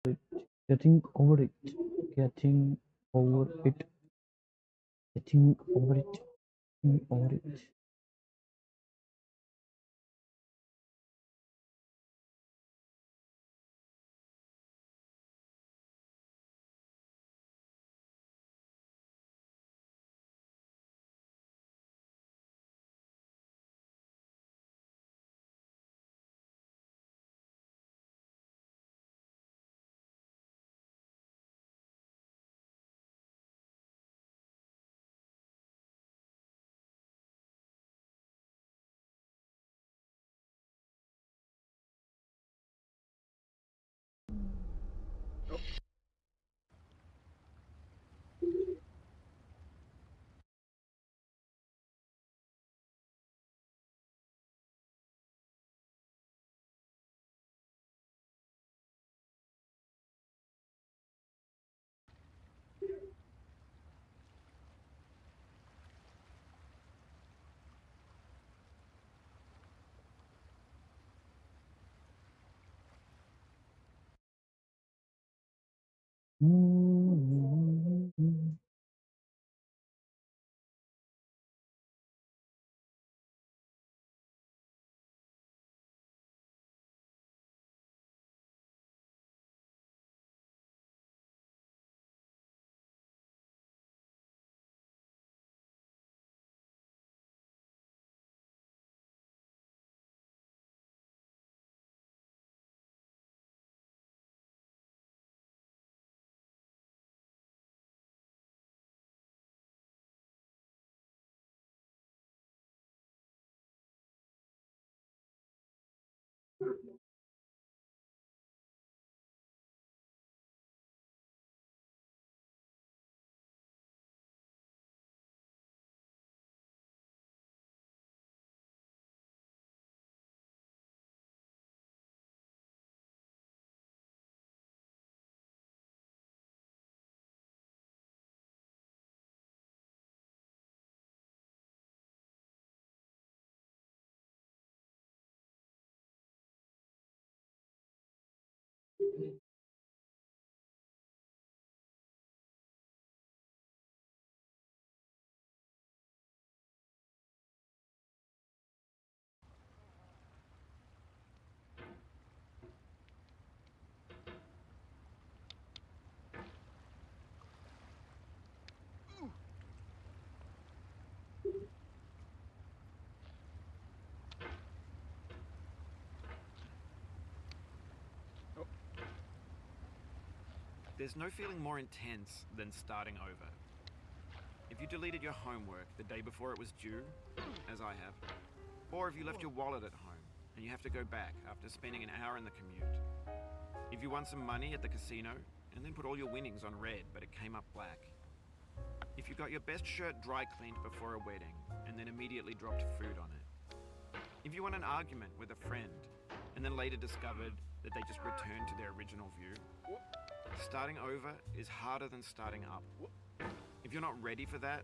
it, getting over it, getting over it, getting over it, getting over it. Mm. There's no feeling more intense than starting over. If you deleted your homework the day before it was due, as I have, or if you left your wallet at home and you have to go back after spending an hour in the commute. If you won some money at the casino and then put all your winnings on red but it came up black. If you got your best shirt dry cleaned before a wedding and then immediately dropped food on it. If you won an argument with a friend and then later discovered that they just returned to their original view. Starting over is harder than starting up. If you're not ready for that,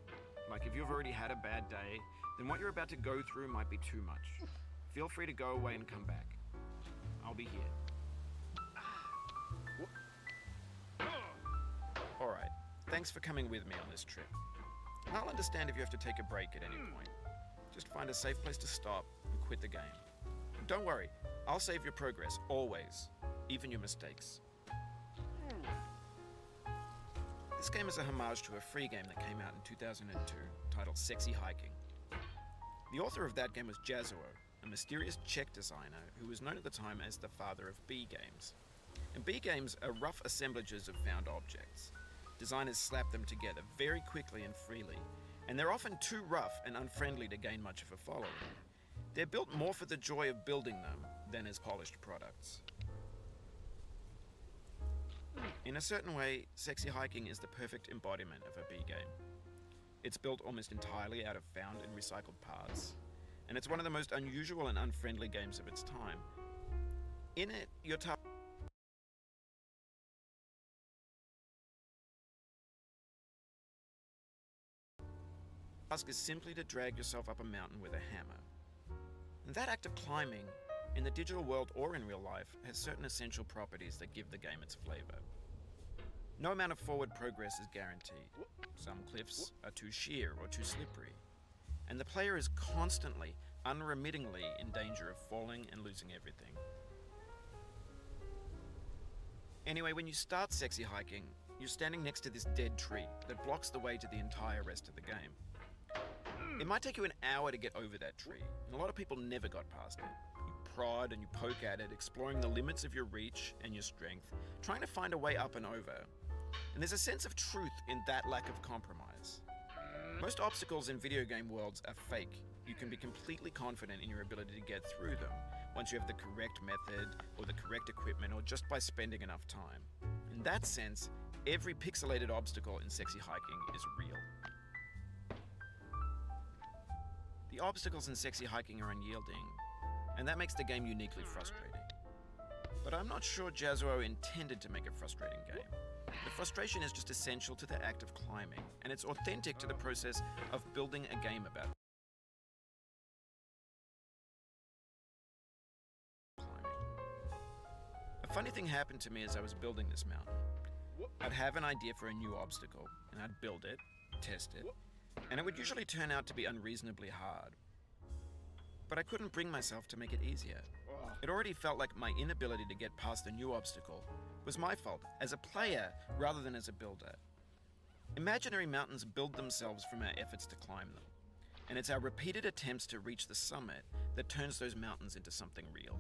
like if you've already had a bad day, then what you're about to go through might be too much. Feel free to go away and come back. I'll be here. Alright, thanks for coming with me on this trip. I'll understand if you have to take a break at any point. Just find a safe place to stop and quit the game. Don't worry, I'll save your progress, always. Even your mistakes. This game is a homage to a free game that came out in 2002 titled Sexy Hiking. The author of that game was Jazuo, a mysterious Czech designer who was known at the time as the father of B games. And B games are rough assemblages of found objects. Designers slap them together very quickly and freely, and they're often too rough and unfriendly to gain much of a following. They're built more for the joy of building them than as polished products. In a certain way, Sexy Hiking is the perfect embodiment of a B game. It's built almost entirely out of found and recycled parts, and it's one of the most unusual and unfriendly games of its time. In it, your task is simply to drag yourself up a mountain with a hammer. And that act of climbing in the digital world or in real life, has certain essential properties that give the game its flavor. No amount of forward progress is guaranteed. Some cliffs are too sheer or too slippery, and the player is constantly, unremittingly in danger of falling and losing everything. Anyway, when you start sexy hiking, you're standing next to this dead tree that blocks the way to the entire rest of the game. It might take you an hour to get over that tree, and a lot of people never got past it. You prod and you poke at it, exploring the limits of your reach and your strength, trying to find a way up and over. And there's a sense of truth in that lack of compromise. Most obstacles in video game worlds are fake. You can be completely confident in your ability to get through them once you have the correct method or the correct equipment or just by spending enough time. In that sense, every pixelated obstacle in sexy hiking is real. The obstacles in sexy hiking are unyielding, and that makes the game uniquely frustrating. But I'm not sure Jazzuo intended to make a frustrating game. The frustration is just essential to the act of climbing, and it's authentic to the process of building a game about climbing. A funny thing happened to me as I was building this mountain. I'd have an idea for a new obstacle, and I'd build it, test it, and it would usually turn out to be unreasonably hard. But I couldn't bring myself to make it easier. It already felt like my inability to get past a new obstacle was my fault as a player rather than as a builder. Imaginary mountains build themselves from our efforts to climb them, and it's our repeated attempts to reach the summit that turns those mountains into something real.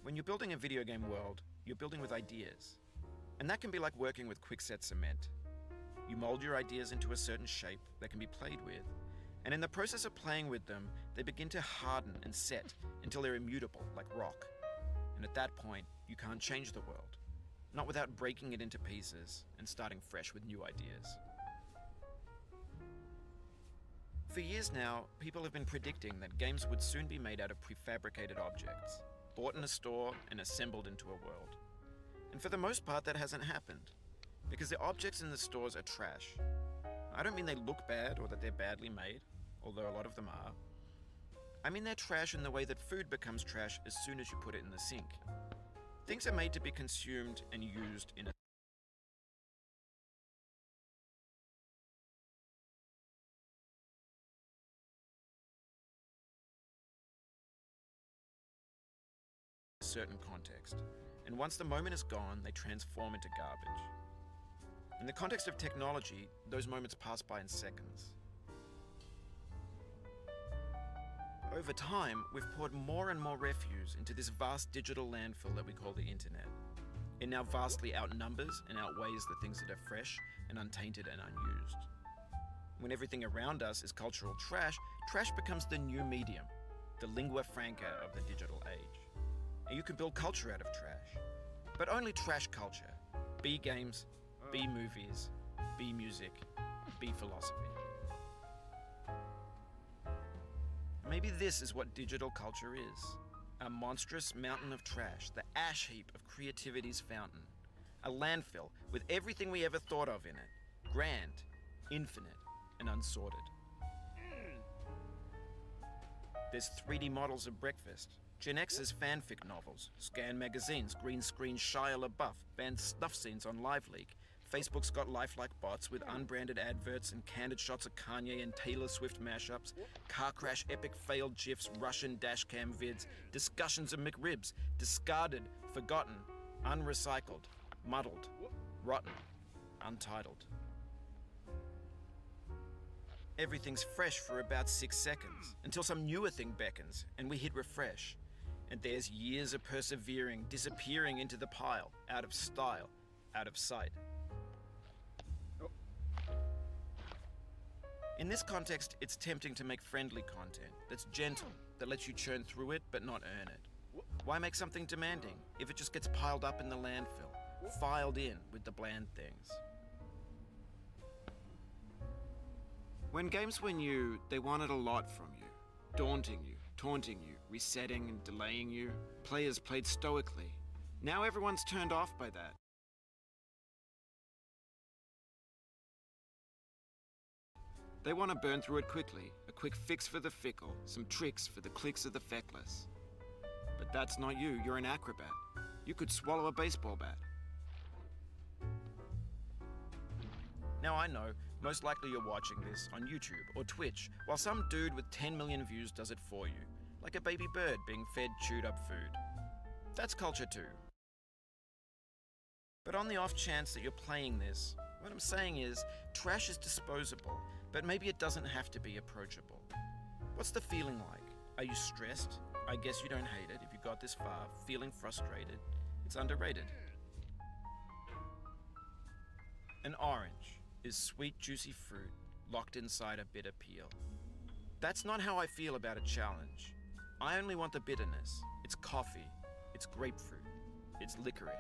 When you're building a video game world, you're building with ideas. And that can be like working with quickset cement. You mold your ideas into a certain shape that can be played with, and in the process of playing with them, they begin to harden and set until they're immutable, like rock. And at that point, you can't change the world, not without breaking it into pieces and starting fresh with new ideas. For years now, people have been predicting that games would soon be made out of prefabricated objects, bought in a store and assembled into a world. And for the most part, that hasn't happened, because the objects in the stores are trash. I don't mean they look bad or that they're badly made, although a lot of them are. I mean they're trash in the way that food becomes trash as soon as you put it in the sink. Things are made to be consumed and used in a certain context, and once the moment is gone, they transform into garbage. In the context of technology, those moments pass by in seconds. Over time, we've poured more and more refuse into this vast digital landfill that we call the internet. It now vastly outnumbers and outweighs the things that are fresh and untainted and unused. When everything around us is cultural trash, trash becomes the new medium, the lingua franca of the digital age. And you can build culture out of trash, but only trash culture. B games, B movies, B music, B philosophy. Maybe this is what digital culture is. A monstrous mountain of trash, the ash heap of creativity's fountain. A landfill with everything we ever thought of in it. Grand, infinite, and unsorted. There's 3D models of breakfast, Gen X's fanfic novels, scan magazines, green screen Shia LaBeouf, banned snuff scenes on LiveLeak. Facebook's got lifelike bots with unbranded adverts and candid shots of Kanye and Taylor Swift mashups, car crash epic failed GIFs, Russian dashcam vids, discussions of McRibs, discarded, forgotten, unrecycled, muddled, rotten, untitled. Everything's fresh for about 6 seconds, until some newer thing beckons, and we hit refresh. And there's years of persevering, disappearing into the pile, out of style, out of sight. In this context, it's tempting to make friendly content that's gentle, that lets you churn through it but not earn it. Why make something demanding if it just gets piled up in the landfill, filed in with the bland things? When games were new, they wanted a lot from you. daunting you, taunting you, resetting and delaying you. Players played stoically. Now everyone's turned off by that. They want to burn through it quickly, a quick fix for the fickle, some tricks for the clicks of the feckless. But that's not you, you're an acrobat. You could swallow a baseball bat. Now I know, most likely you're watching this on YouTube or Twitch, while some dude with 10 million views does it for you, like a baby bird being fed chewed up food. That's culture too. But on the off chance that you're playing this, what I'm saying is, trash is disposable, but maybe it doesn't have to be approachable. What's the feeling like? Are you stressed? I guess you don't hate it if you got this far, feeling frustrated. It's underrated. An orange is sweet, juicy fruit locked inside a bitter peel. That's not how I feel about a challenge. I only want the bitterness. It's coffee. It's grapefruit. It's licorice.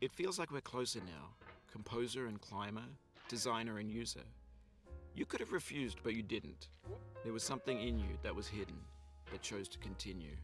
It feels like we're closer now, composer and climber, designer and user. You could have refused, but you didn't. There was something in you that was hidden, that chose to continue.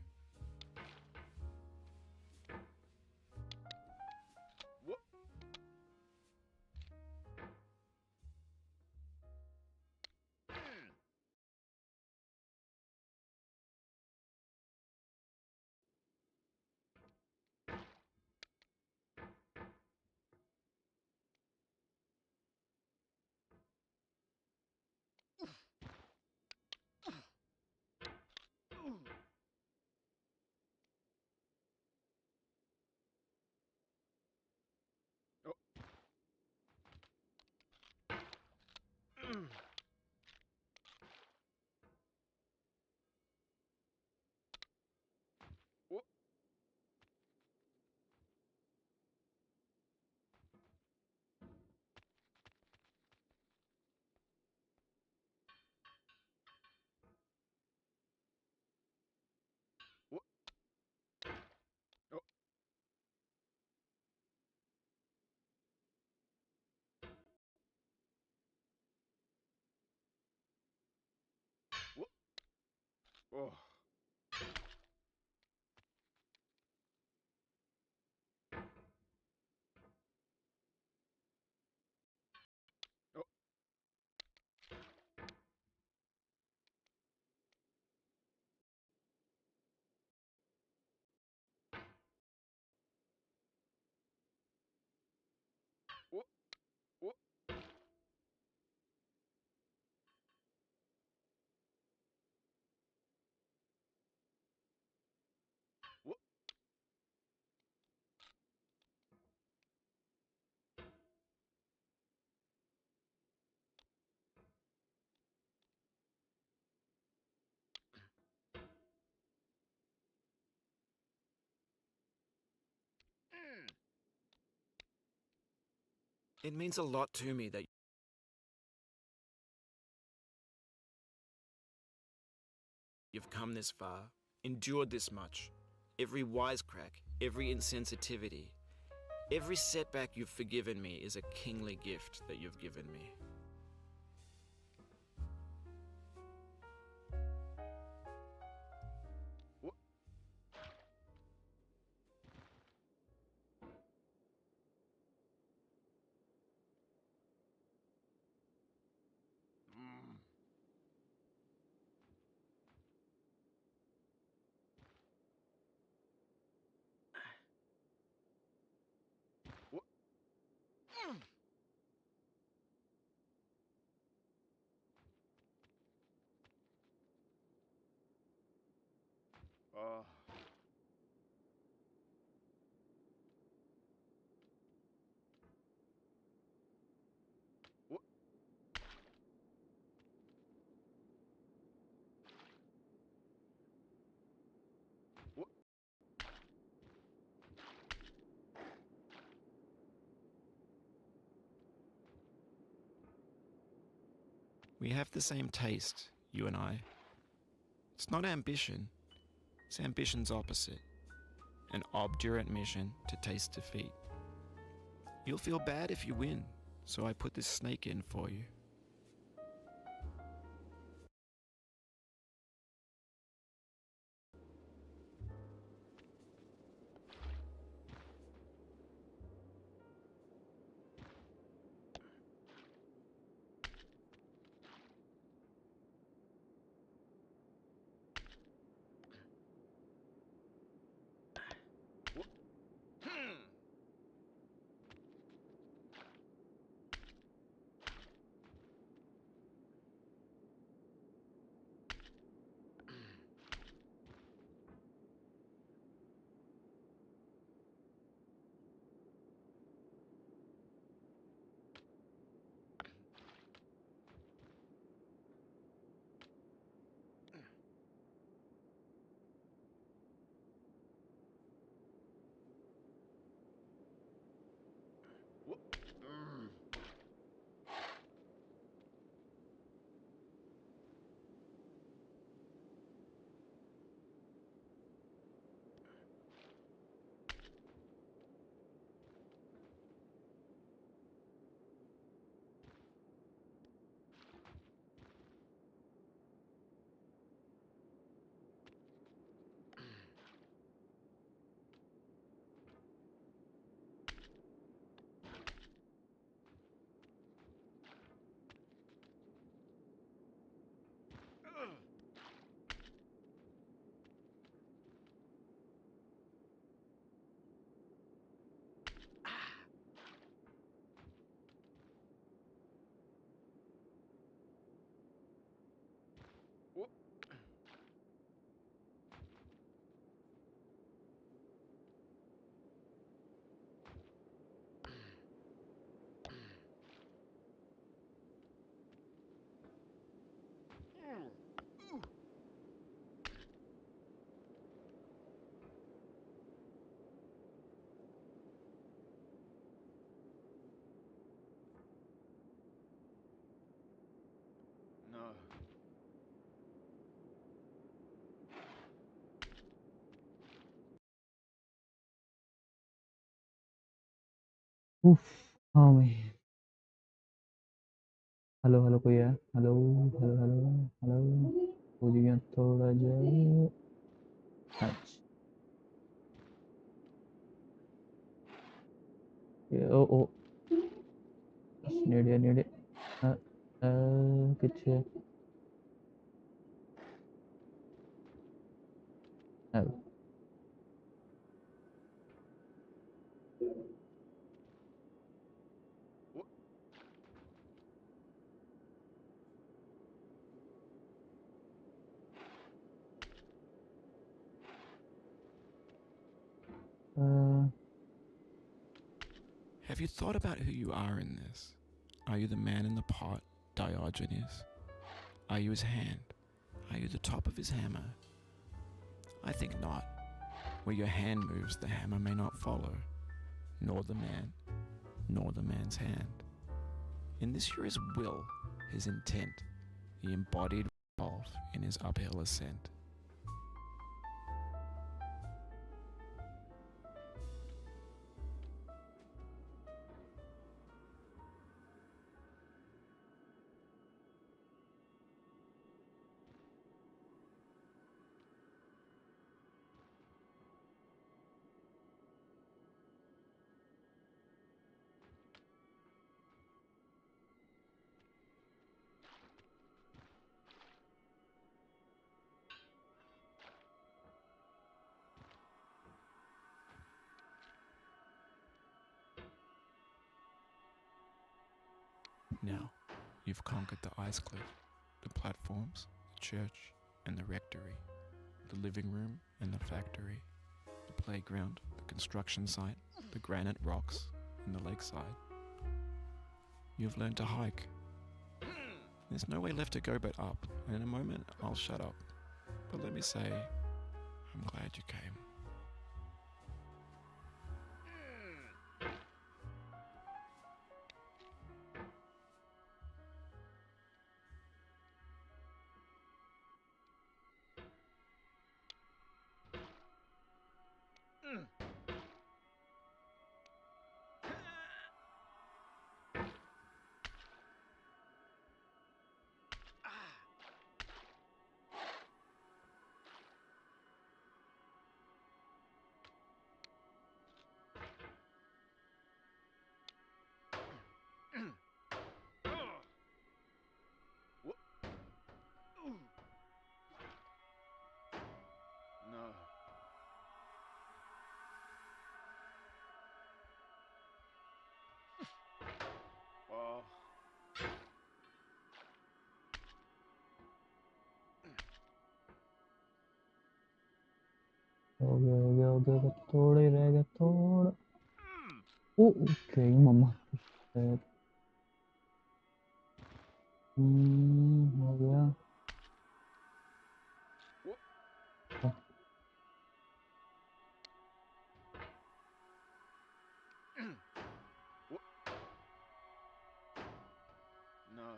It means a lot to me that you've come this far, endured this much. Every wisecrack, every insensitivity, every setback you've forgiven me is a kingly gift that you've given me. We have the same taste, you and I. It's not ambition, it's ambition's opposite. An obdurate mission to taste defeat. You'll feel bad if you win, so I put this snake in for you. No. Uff, हाँ भाई। Hello hello कोई है? Hello hello hello hello. कूद गया थोड़ा जाओ। अच्छा। ओ ओ नेड़े नेड़े। किथे? Have you thought about who you are in this? Are you the man in the pot, Diogenes? Are you his hand? Are you the top of his hammer? I think not. Where your hand moves, the hammer may not follow, nor the man, nor the man's hand. In this hero's will, his intent, the embodied resolve in his uphill ascent. Now, you've conquered the ice cliff, the platforms, the church, and the rectory, the living room and the factory, the playground, the construction site, the granite rocks, and the lakeside. You've learned to hike. There's no way left to go but up, and in a moment I'll shut up. But let me say, I'm glad you came. No. Oh. हो गया बस थोड़ा ही रह गया थोड़ा okay मम्मा हो गया No.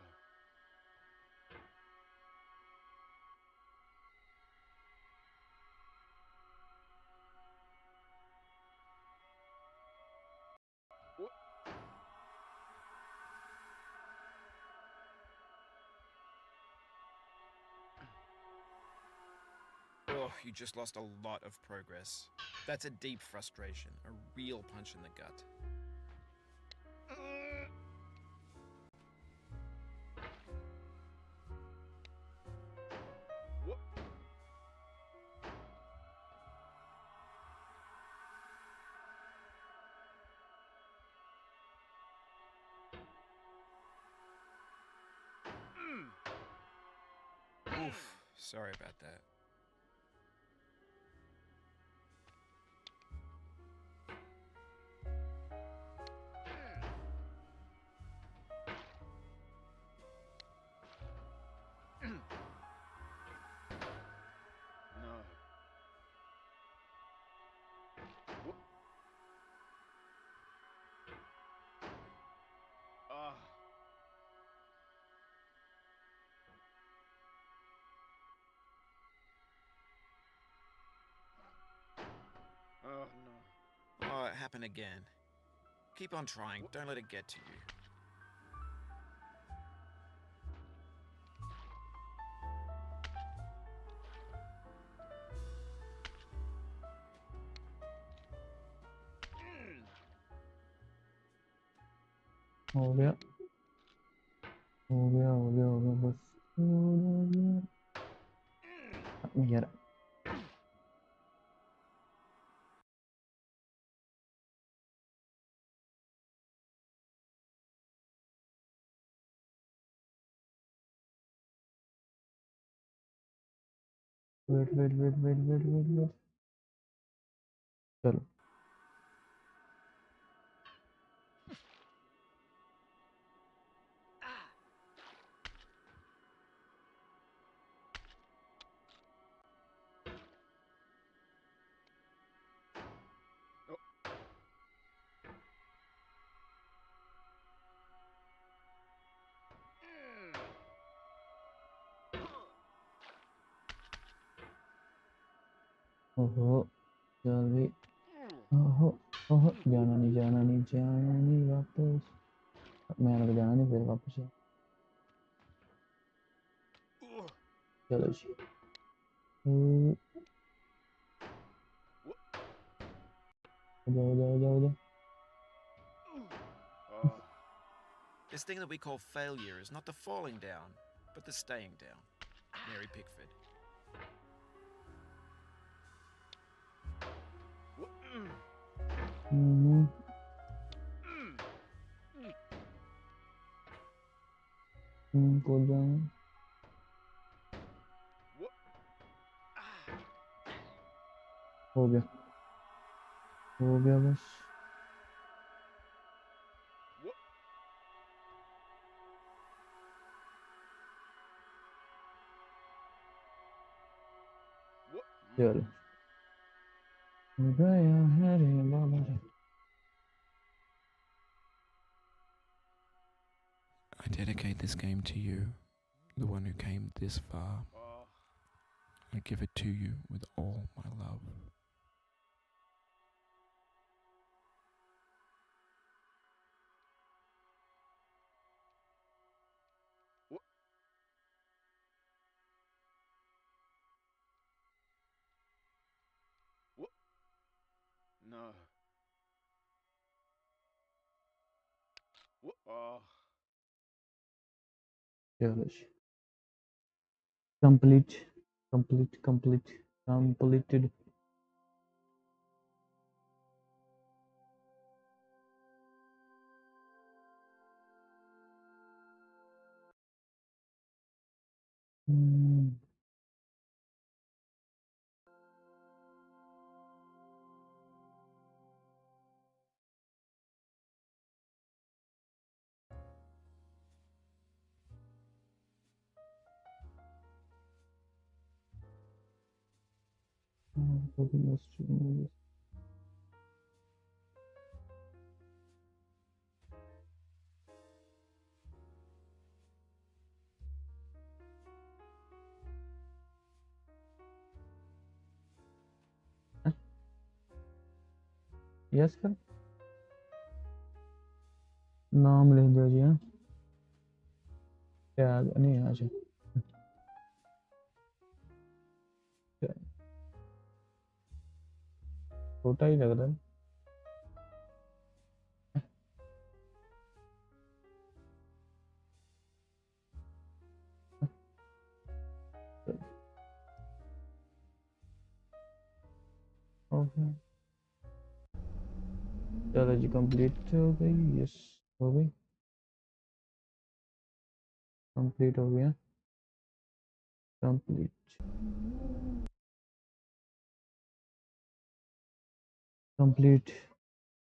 Oh, you just lost a lot of progress. That's a deep frustration, a real punch in the gut. Oof, sorry about that. No. Ah. Oh no. Oh, it happened again. Keep on trying. Don't let it get to you. हो गया बस यार wait चलो ओहो जल्दी। ओहो ओहो जाना नहीं जाना नहीं जाना नहीं वापस। मैंने तो जाना नहीं फिर वापस। चलो जी। जाओ जाओ जाओ जाओ। This thing that we call failure is not the falling down, but the staying down. Mary Pickford. कूद जाऊँ। हो गया बस। चलो हो गया है रे बाबा रे। I dedicate this game to you, the one who came this far. I give it to you with all my love. No. चलो जी। Complete complete complete completed. Yes कर नाम लिख दो जी। हाँ टैग नहीं अच्छा छोटा ही लग रहा है। ओके चलो जी कंप्लीट हो गई। यस हो गई कंप्लीट हो गया कंप्लीट कंप्लीट।